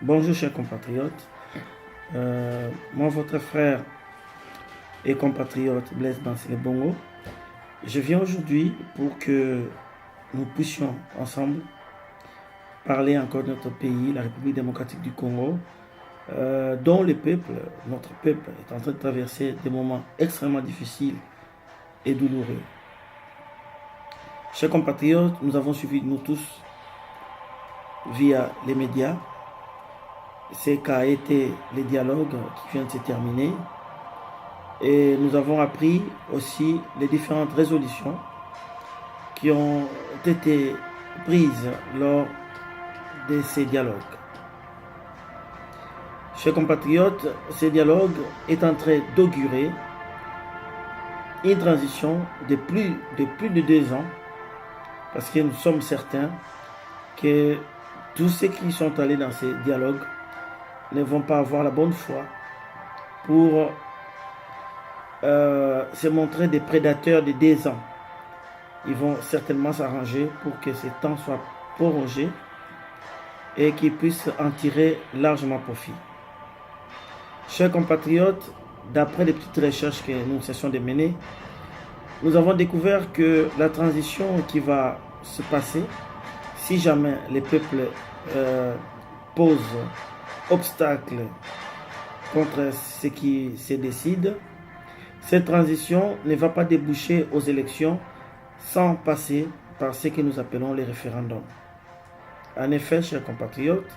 Bonjour chers compatriotes, moi votre frère et compatriote Blaise Bansile Bongo, je viens aujourd'hui pour que nous puissions ensemble parler encore de notre pays, la République démocratique du Congo, dont notre peuple est en train de traverser des moments extrêmement difficiles et douloureux. Chers compatriotes, nous avons suivi nous tous via les médias ce qu'a été les dialogues qui viennent de se terminer. Et nous avons appris aussi les différentes résolutions qui ont été prises lors de ces dialogues. Chers compatriotes, ces dialogues est en train d'augurer une transition de plus de 2 ans, parce que nous sommes certains que tous ceux qui sont allés dans ces dialogues ne vont pas avoir la bonne foi pour se montrer des prédateurs de 2 ans. Ils vont certainement s'arranger pour que ce temps soit prolongé et qu'ils puissent en tirer largement profit. Chers compatriotes, d'après les petites recherches que nous cessons de mener, nous avons découvert que la transition qui va se passer, si jamais les peuples posent obstacle contre ce qui se décide, cette transition ne va pas déboucher aux élections sans passer par ce que nous appelons les référendums. En effet, chers compatriotes,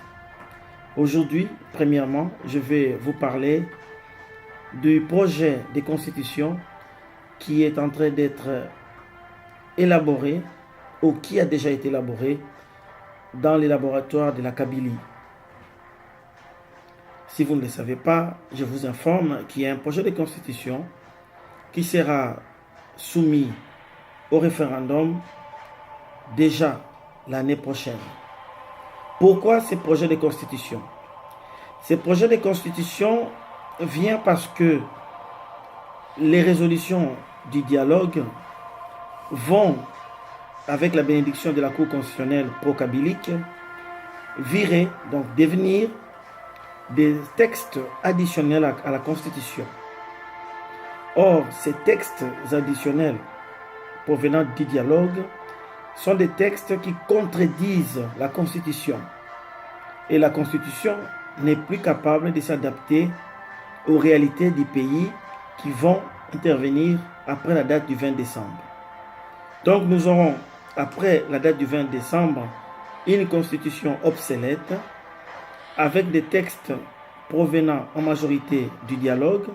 aujourd'hui, premièrement, je vais vous parler du projet de constitution qui est en train d'être élaboré ou qui a déjà été élaboré dans les laboratoires de la Kabylie. Si vous ne le savez pas, je vous informe qu'il y a un projet de constitution qui sera soumis au référendum déjà l'année prochaine. Pourquoi ce projet de constitution? Ce projet de constitution vient parce que les résolutions du dialogue vont, avec la bénédiction de la Cour constitutionnelle pro-kabylique, virer, donc devenir des textes additionnels à la Constitution. Or, ces textes additionnels provenant du dialogue sont des textes qui contredisent la Constitution. Et la Constitution n'est plus capable de s'adapter aux réalités du pays qui vont intervenir après la date du 20 décembre. Donc nous aurons, après la date du 20 décembre, une Constitution obsolète avec des textes provenant en majorité du dialogue,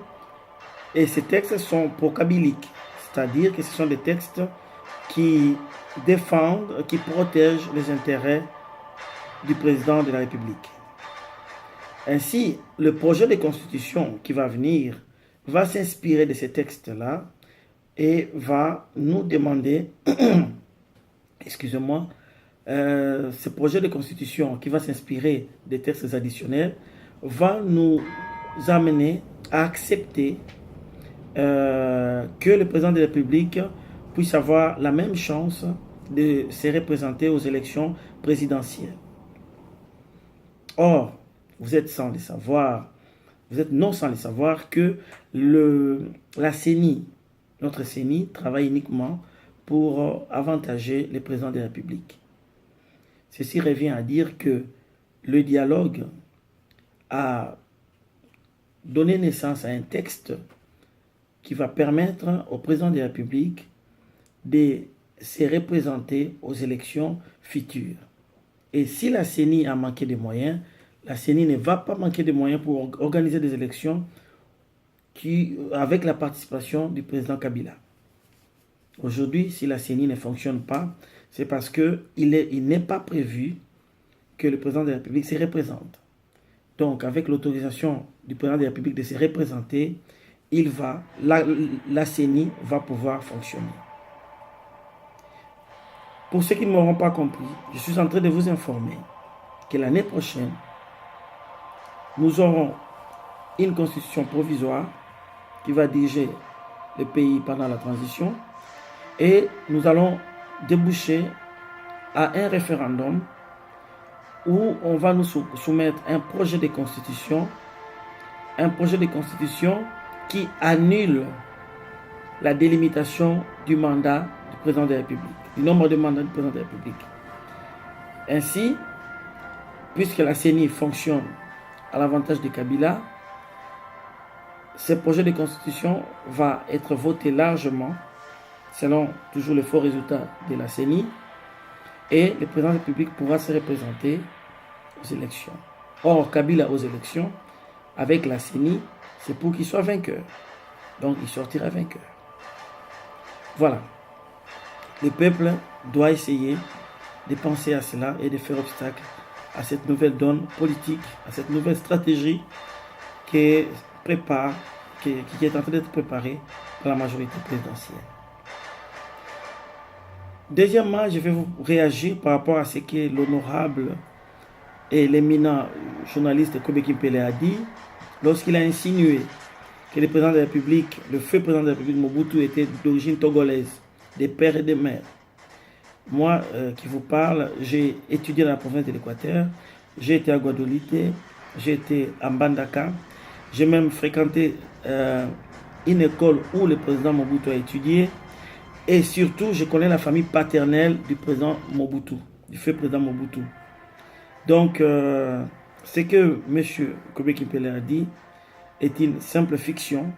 et ces textes sont pro-kabyliques, c'est-à-dire que ce sont des textes qui défendent, qui protègent les intérêts du président de la République. Ainsi, le projet de constitution qui va venir va s'inspirer de ces textes-là et va nous demander, excusez-moi, ce projet de constitution qui va s'inspirer des textes additionnels va nous amener à accepter que le président de la République puisse avoir la même chance de se représenter aux élections présidentielles. Or, vous êtes sans le savoir, vous êtes non sans le savoir que la CENI, notre CENI, travaille uniquement pour avantager le président de la République. Ceci revient à dire que le dialogue a donné naissance à un texte qui va permettre au président de la République de se représenter aux élections futures. Et si la CENI a manqué de moyens, la CENI ne va pas manquer de moyens pour organiser des élections avec la participation du président Kabila. Aujourd'hui, si la CENI ne fonctionne pas, c'est parce qu'il n'est pas prévu que le président de la République se représente. Donc, avec l'autorisation du président de la République de se représenter, la CENI va pouvoir fonctionner. Pour ceux qui ne m'auront pas compris, je suis en train de vous informer que l'année prochaine, nous aurons une constitution provisoire qui va diriger le pays pendant la transition et nous allons déboucher à un référendum où on va nous soumettre un projet de constitution qui annule la délimitation du mandat du président de la République, du nombre de mandats du président de la République. Ainsi, puisque la CENI fonctionne à l'avantage de Kabila, ce projet de constitution va être voté largement, selon toujours les faux résultats de la CENI, et le président de la République pourra se représenter aux élections. Or, Kabila aux élections, avec la CENI, c'est pour qu'il soit vainqueur. Donc, il sortira vainqueur. Voilà. Le peuple doit essayer de penser à cela et de faire obstacle à cette nouvelle donne politique, à cette nouvelle stratégie qui est en train d'être préparée par la majorité présidentielle. Deuxièmement, je vais vous réagir par rapport à ce que l'honorable et l'éminent journaliste Kobe Kimpele a dit lorsqu'il a insinué que le président de la République, le feu président de la République Mobutu, était d'origine togolaise, des pères et des mères. Moi qui vous parle, j'ai étudié dans la province de l'Équateur, j'ai été à Guadeloupe, j'ai été à Mbandaka, j'ai même fréquenté une école où le président Mobutu a étudié, et surtout je connais la famille paternelle du président Mobutu, du feu président Mobutu. Donc ce que M. Kobe Kimpele a dit est une simple fiction.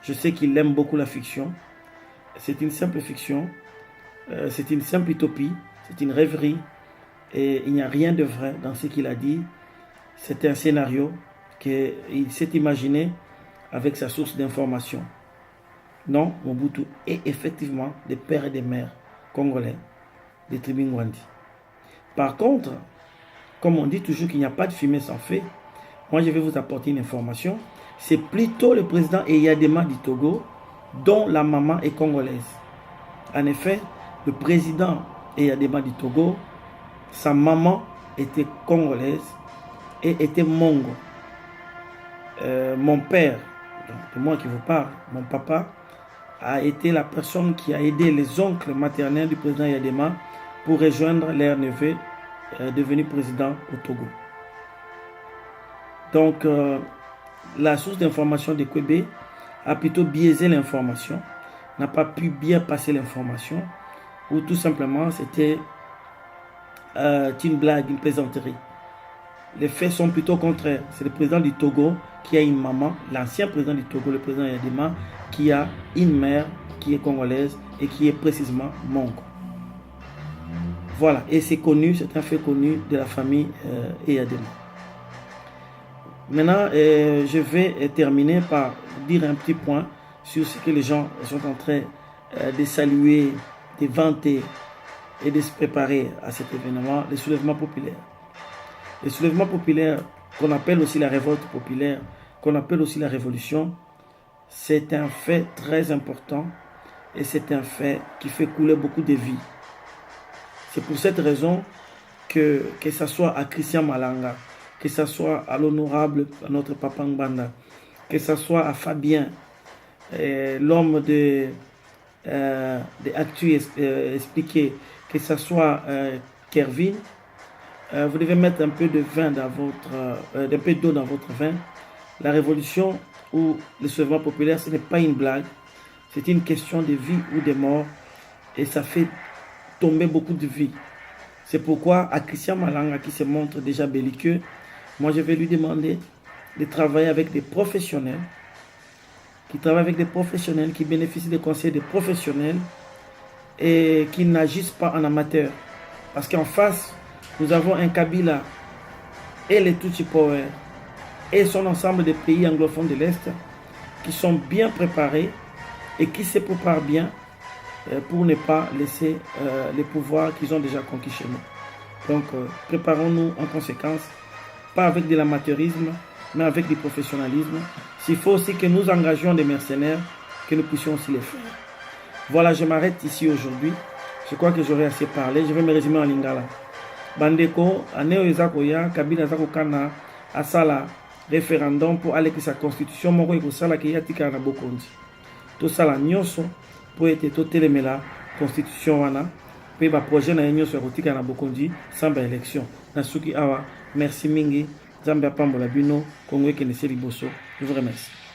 Je sais qu'il aime beaucoup la fiction. C'est une simple fiction. C'est une simple utopie, c'est une rêverie, et il n'y a rien de vrai dans ce qu'il a dit. C'est un scénario qu'il s'est imaginé avec sa source d'information. Non, Mobutu est effectivement des pères et des mères congolais, des tribus Ngwandi. Par contre, comme on dit toujours qu'il n'y a pas de fumée sans feu, moi je vais vous apporter une information. C'est plutôt le président Eyadema du Togo dont la maman est congolaise. En effet, le président Eyadema du Togo, sa maman était congolaise et était mongo. Mon père, donc c'est moi qui vous parle, mon papa, a été la personne qui a aidé les oncles maternels du président Eyadema pour rejoindre leur neveu devenu président au Togo. Donc, la source d'information de Kwebe a plutôt biaisé l'information, n'a pas pu bien passer l'information, ou tout simplement c'était une blague, une plaisanterie. Les faits sont plutôt contraires. C'est le président du Togo qui a une maman, l'ancien président du Togo, le président Eyadema, qui a une mère qui est congolaise et qui est précisément mongo. Voilà, et c'est connu, c'est un fait connu de la famille Eyadema. Maintenant, je vais terminer par dire un petit point sur ce que les gens sont en train de saluer, de vanter et de se préparer à cet événement, le soulèvement populaire. Le soulèvement populaire, qu'on appelle aussi la révolte populaire, qu'on appelle aussi la révolution, c'est un fait très important et c'est un fait qui fait couler beaucoup de vies. C'est pour cette raison que ce soit à Christian Malanga, que ce soit à l'honorable, à notre papa Ngbanda, que ce soit à Fabien, l'homme de Actu expliqué, que ce soit Kervin, vous devez mettre un peu de vin dans un peu d'eau dans votre vin. La révolution ou le soulèvement populaire, ce n'est pas une blague, c'est une question de vie ou de mort, et ça fait tomber beaucoup de vies. C'est pourquoi à Christian Malanga, qui se montre déjà belliqueux, moi je vais lui demander de travailler avec des professionnels, qui bénéficient des conseils des professionnels et qui n'agissent pas en amateur. Parce qu'en face, nous avons un Kabila et les Tutsi Power et son ensemble de pays anglophones de l'Est qui sont bien préparés et qui se préparent bien pour ne pas laisser les pouvoirs qu'ils ont déjà conquis chez nous. Donc, préparons-nous en conséquence, pas avec de l'amateurisme, mais avec du professionnalisme. S'il faut aussi que nous engagions des mercenaires, que nous puissions aussi les faire. Voilà, je m'arrête ici aujourd'hui. Je crois que j'aurai assez parlé. Je vais me résumer en lingala. Bandeko, aneo ezakoya, Kabila ezakokana, asala référendum pour aller que sa constitution moko ekosala ke yatika na bokonzi. To sala nyonso pour ete to telemela constitution wana pe ba projet na yenyo sur kotika na bokondi sans ba élection na suki awa. Merci mingi, Zambia pambola bino, Congo ekene se liboso. Je vous remercie.